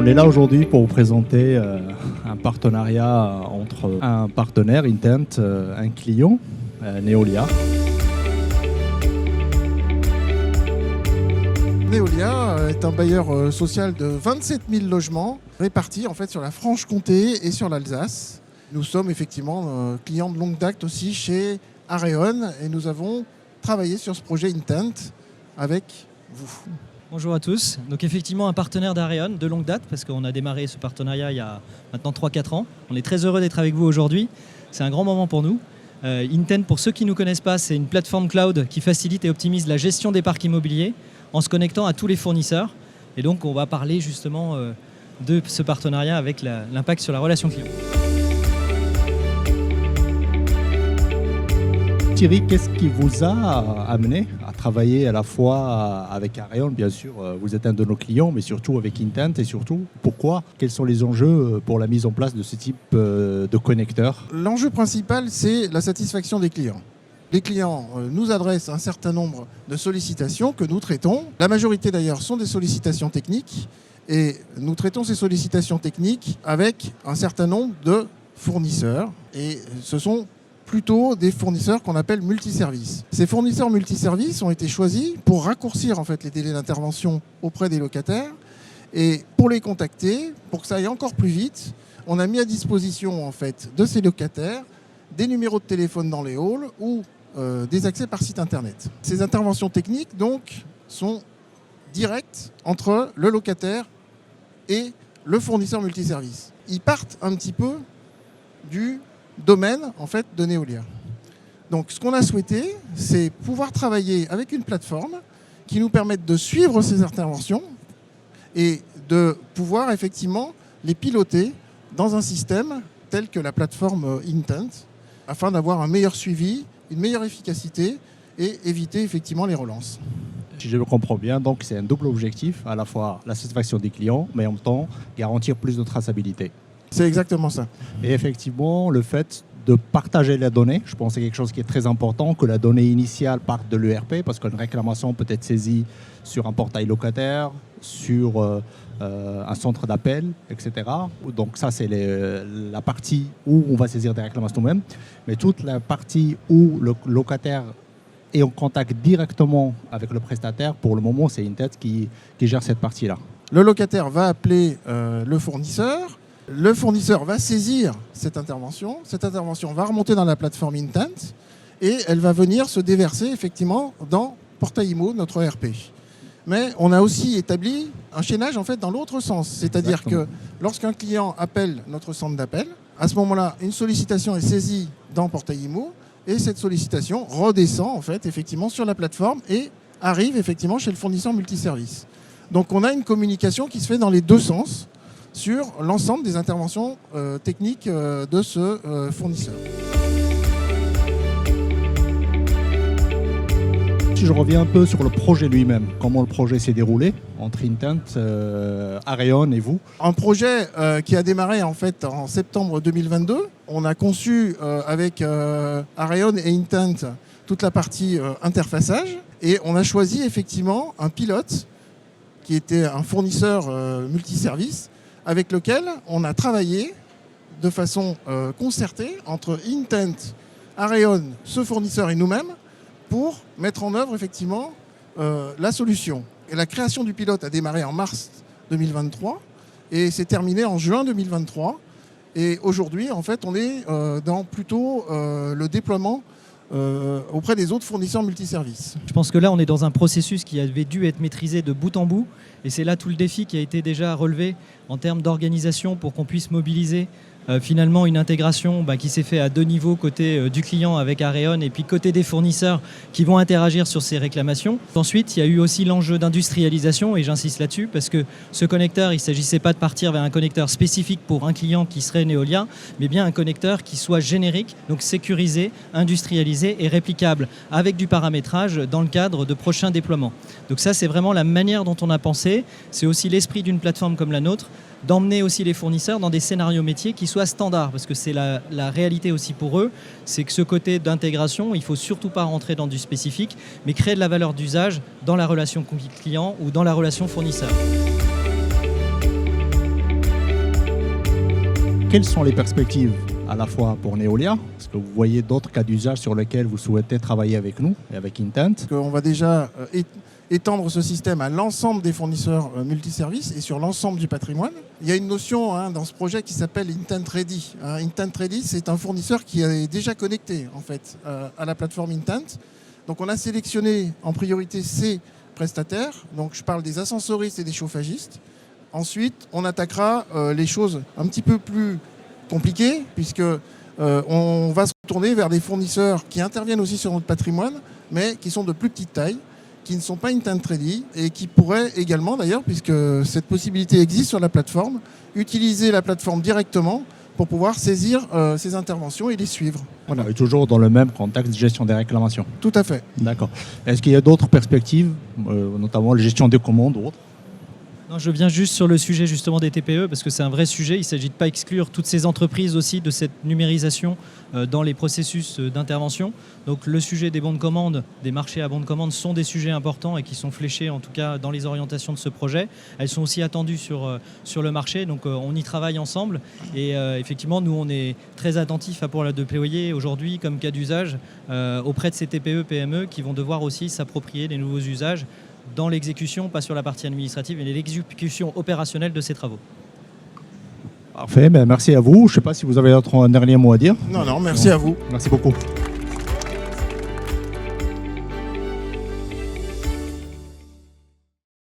On est là aujourd'hui pour vous présenter un partenariat entre un partenaire, Intent, un client, Neolia. Neolia est un bailleur social de 27 000 logements répartis en fait sur la Franche-Comté et sur l'Alsace. Nous sommes effectivement clients de longue date aussi chez Areon et nous avons travaillé sur ce projet Intent avec vous. Bonjour à tous. Donc effectivement un partenaire d'Areon de longue date parce qu'on a démarré ce partenariat il y a maintenant 3-4 ans. On est très heureux d'être avec vous aujourd'hui. C'est un grand moment pour nous. Intent, pour ceux qui ne nous connaissent pas, c'est une plateforme cloud qui facilite et optimise la gestion des parcs immobiliers en se connectant à tous les fournisseurs. Et donc on va parler justement de ce partenariat avec l'impact sur la relation client. Thierry, qu'est-ce qui vous a amené à travailler à la fois avec Areon, bien sûr, vous êtes un de nos clients, mais surtout avec Intent et surtout, pourquoi? Quels sont les enjeux pour la mise en place de ce type de connecteur? L'enjeu principal, c'est la satisfaction des clients. Les clients nous adressent un certain nombre de sollicitations que nous traitons. La majorité d'ailleurs sont des sollicitations techniques et nous traitons ces sollicitations techniques avec un certain nombre de fournisseurs et ce sont plutôt des fournisseurs qu'on appelle multiservices. Ces fournisseurs multiservices ont été choisis pour raccourcir en fait les délais d'intervention auprès des locataires et pour les contacter, pour que ça aille encore plus vite, on a mis à disposition en fait de ces locataires des numéros de téléphone dans les halls ou des accès par site internet. Ces interventions techniques donc sont directes entre le locataire et le fournisseur multiservice. Ils partent un petit peu du domaine en fait de Neolia. Donc ce qu'on a souhaité, c'est pouvoir travailler avec une plateforme qui nous permette de suivre ces interventions et de pouvoir effectivement les piloter dans un système tel que la plateforme Intent afin d'avoir un meilleur suivi, une meilleure efficacité et éviter effectivement les relances. Si je le comprends bien, donc c'est un double objectif, à la fois la satisfaction des clients, mais en même temps garantir plus de traçabilité. C'est exactement ça. Et effectivement, le fait de partager les données, je pense que c'est quelque chose qui est très important, que la donnée initiale parte de l'ERP, parce qu'une réclamation peut être saisie sur un portail locataire, sur un centre d'appel, etc. Donc ça, c'est la partie où on va saisir des réclamations nous-mêmes. Mais toute la partie où le locataire est en contact directement avec le prestataire, pour le moment, c'est Intent qui gère cette partie-là. Le locataire va appeler le fournisseur va saisir cette intervention va remonter dans la plateforme Intent et elle va venir se déverser effectivement dans Portail Immo, notre ERP. Mais on a aussi établi un chaînage en fait dans l'autre sens, c'est-à-dire que lorsqu'un client appelle notre centre d'appel, à ce moment-là, une sollicitation est saisie dans Portail Immo et cette sollicitation redescend en fait effectivement sur la plateforme et arrive effectivement chez le fournisseur multiservice. Donc on a une communication qui se fait dans les deux sens sur l'ensemble des interventions techniques de ce fournisseur. Si je reviens un peu sur le projet lui-même, comment le projet s'est déroulé entre Intent, Areon et vous? Un projet qui a démarré en fait en septembre 2022. On a conçu avec Areon et Intent toute la partie interfaçage et on a choisi effectivement un pilote qui était un fournisseur multiservice avec lequel on a travaillé de façon concertée entre Intent, Areon, ce fournisseur et nous-mêmes pour mettre en œuvre effectivement la solution. Et la création du pilote a démarré en mars 2023 et s'est terminée en juin 2023. Et aujourd'hui, en fait, on est dans plutôt le déploiement auprès des autres fournisseurs multiservices. Je pense que là, on est dans un processus qui avait dû être maîtrisé de bout en bout. Et c'est là tout le défi qui a été déjà relevé en termes d'organisation pour qu'on puisse mobiliser finalement une intégration qui s'est faite à deux niveaux, côté du client avec Areon et puis côté des fournisseurs qui vont interagir sur ces réclamations. Ensuite, il y a eu aussi l'enjeu d'industrialisation et j'insiste là-dessus parce que ce connecteur, il ne s'agissait pas de partir vers un connecteur spécifique pour un client qui serait Neolia, mais bien un connecteur qui soit générique, donc sécurisé, industrialisé et réplicable avec du paramétrage dans le cadre de prochains déploiements. Donc ça, c'est vraiment la manière dont on a pensé. C'est aussi l'esprit d'une plateforme comme la nôtre, d'emmener aussi les fournisseurs dans des scénarios métiers qui soient standards, parce que c'est la réalité aussi pour eux, c'est que ce côté d'intégration, il ne faut surtout pas rentrer dans du spécifique, mais créer de la valeur d'usage dans la relation client ou dans la relation fournisseur. quelles sont les perspectives à la fois pour Neolia? Est-ce que vous voyez d'autres cas d'usage sur lesquels vous souhaitez travailler avec nous et avec Intent? On va déjà étendre ce système à l'ensemble des fournisseurs multiservices et sur l'ensemble du patrimoine. Il y a une notion dans ce projet qui s'appelle Intent Ready. Intent Ready, c'est un fournisseur qui est déjà connecté en fait à la plateforme Intent. Donc on a sélectionné en priorité ces prestataires. Donc je parle des ascensoristes et des chauffagistes. Ensuite, on attaquera les choses un petit peu plus compliquées puisque on va se tourner vers des fournisseurs qui interviennent aussi sur notre patrimoine, mais qui sont de plus petite taille, qui ne sont pas Intent Ready et qui pourraient également d'ailleurs, puisque cette possibilité existe sur la plateforme, utiliser la plateforme directement pour pouvoir saisir ces interventions et les suivre. Voilà. Et toujours dans le même contexte de gestion des réclamations. Tout à fait. D'accord. Est-ce qu'il y a d'autres perspectives, notamment la gestion des commandes ou autres? Non, je viens juste sur le sujet justement des TPE parce que c'est un vrai sujet. Il ne s'agit de pas exclure toutes ces entreprises aussi de cette numérisation dans les processus d'intervention. Donc le sujet des bons de commande, des marchés à bons de commande sont des sujets importants et qui sont fléchés en tout cas dans les orientations de ce projet. Elles sont aussi attendues sur le marché, donc on y travaille ensemble. Et effectivement, nous on est très attentifs à pouvoir la déployer aujourd'hui comme cas d'usage auprès de ces TPE, PME qui vont devoir aussi s'approprier des nouveaux usages dans l'exécution, pas sur la partie administrative, mais l'exécution opérationnelle de ces travaux. Parfait, merci à vous. Je ne sais pas si vous avez un dernier mot à dire. Non, merci à vous. Merci beaucoup.